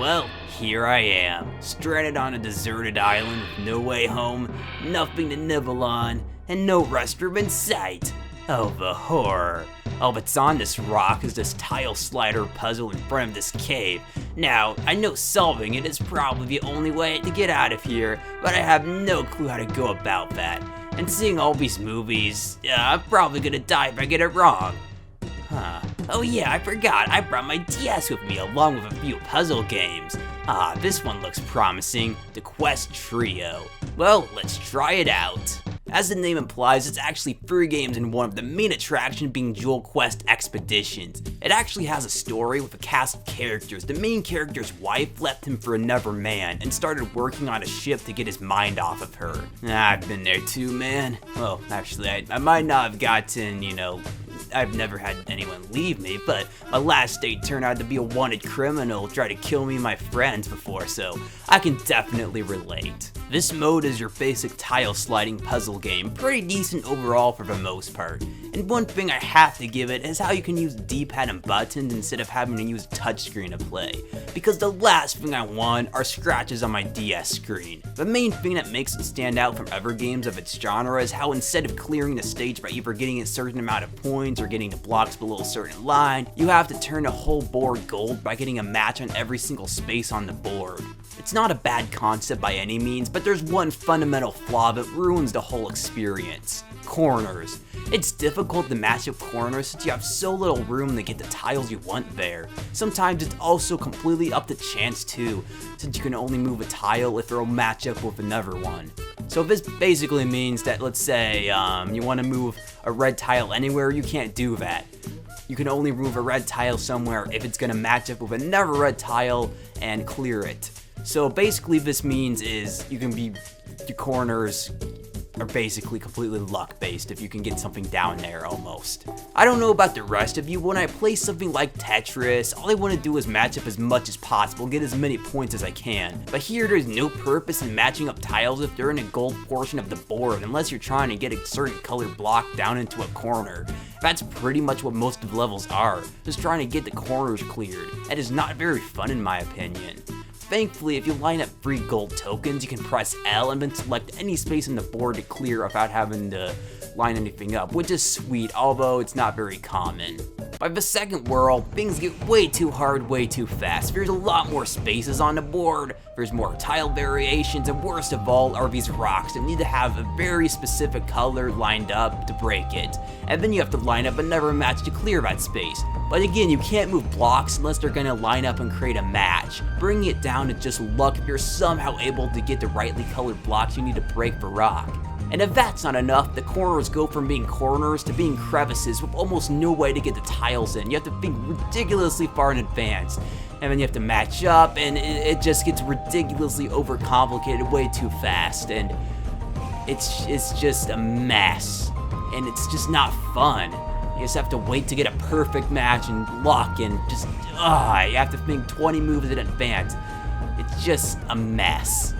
Well, here I am, stranded on a deserted island with no way home, nothing to nibble on, and no restroom in sight. Oh, the horror. All that's on this rock is this tile slider puzzle in front of this cave. Now, I know solving it is probably the only way to get out of here, but I have no clue how to go about that. And seeing all these movies, I'm probably gonna die if I get it wrong. Oh yeah, I forgot, I brought my DS with me along with a few puzzle games. This one looks promising, the Quest Trio. Well, let's try it out. As the name implies, it's actually 3 games in one, of the main attraction being Jewel Quest Expeditions. It actually has a story with a cast of characters. The main character's wife left him for another man and started working on a ship to get his mind off of her. I've been there too, man. Well, actually, I might not have gotten, I've never had anyone leave me, but my last date turned out to be a wanted criminal who tried to kill me and my friends before, so I can definitely relate. This mode is your basic tile sliding puzzle game, pretty decent overall for the most part. And one thing I have to give it is how you can use D-pad and buttons instead of having to use a touchscreen to play, because the last thing I want are scratches on my DS screen. The main thing that makes it stand out from other games of its genre is how instead of clearing the stage by either getting a certain amount of points or getting the blocks below a certain line, you have to turn the whole board gold by getting a match on every single space on the board. It's not a bad concept by any means, but there's one fundamental flaw that ruins the whole experience: corners. It's difficult to match up corners since you have so little room to get the tiles you want there. Sometimes it's also completely up to chance too, since you can only move a tile if it'll match up with another one. So this basically means that, let's say you want to move a red tile anywhere, you can't do that. You can only move a red tile somewhere if it's going to match up with another red tile and clear it. So basically this means is your corners are basically completely luck based if you can get something down there almost. I don't know about the rest of you, when I play something like Tetris, all I want to do is match up as much as possible, get as many points as I can. But here there's no purpose in matching up tiles if they're in a gold portion of the board unless you're trying to get a certain color block down into a corner. That's pretty much what most of the levels are, just trying to get the corners cleared. That is not very fun in my opinion. Thankfully, if you line up 3 gold tokens, you can press L and then select any space on the board to clear without having to line anything up, which is sweet, although it's not very common. By the second world, things get way too hard way too fast. There's a lot more spaces on the board, there's more tile variations, and worst of all are these rocks that need to have a very specific color lined up to break it. And then you have to line up another match to clear that space. But again, you can't move blocks unless they're gonna line up and create a match, bringing it down to just luck if you're somehow able to get the rightly colored blocks you need to break the rock. And if that's not enough, the corners go from being corners to being crevices with almost no way to get the tiles in. You have to think ridiculously far in advance, and then you have to match up, and it just gets ridiculously overcomplicated way too fast, and it's just a mess, and it's just not fun. You just have to wait to get a perfect match and luck, and just, you have to think 20 moves in advance. It's just a mess.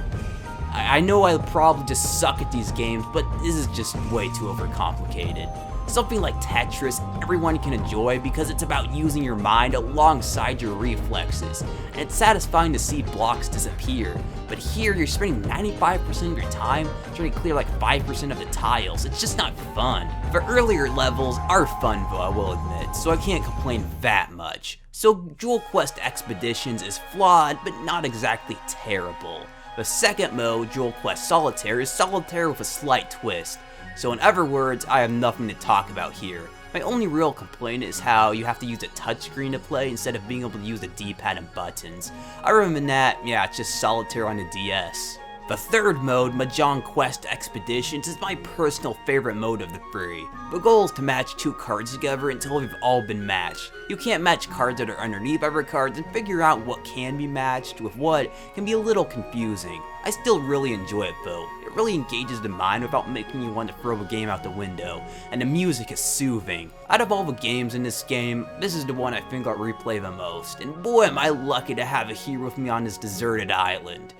I know I probably just suck at these games, but this is just way too overcomplicated. Something like Tetris, everyone can enjoy because it's about using your mind alongside your reflexes, and it's satisfying to see blocks disappear. But here, you're spending 95% of your time trying to clear like 5% of the tiles. It's just not fun. The earlier levels are fun though, I will admit, so I can't complain that much. So Jewel Quest Expeditions is flawed, but not exactly terrible. The second mode, Jewel Quest Solitaire, is Solitaire with a slight twist. So in other words, I have nothing to talk about here. My only real complaint is how you have to use a touchscreen to play instead of being able to use the D-pad and buttons. Other than that, yeah, it's just Solitaire on the DS. The third mode, Majon Quest Expeditions, is my personal favorite mode of the 3. The goal is to match 2 cards together until they've all been matched. You can't match cards that are underneath other cards, and figure out what can be matched with what can be a little confusing. I still really enjoy it though. It really engages the mind without making you want to throw the game out the window, and the music is soothing. Out of all the games in this game, this is the one I think I'll replay the most, and boy am I lucky to have it here with me on this deserted island.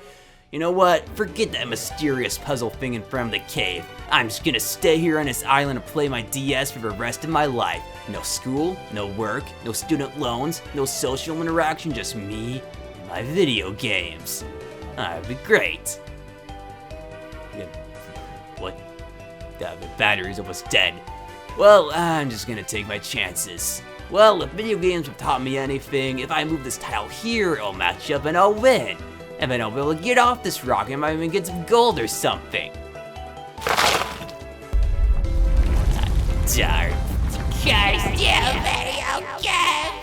You know what? Forget that mysterious puzzle thing in front of the cave. I'm just gonna stay here on this island and play my DS for the rest of my life. No school, no work, no student loans, no social interaction, just me and my video games. That'd be great. Yeah, what? The battery's almost dead. Well, I'm just gonna take my chances. Well, if video games have taught me anything, if I move this tile here, it'll match up and I'll win. And then I'll be able to get off this rock and might even get some gold or something. Darn. Guys, video game!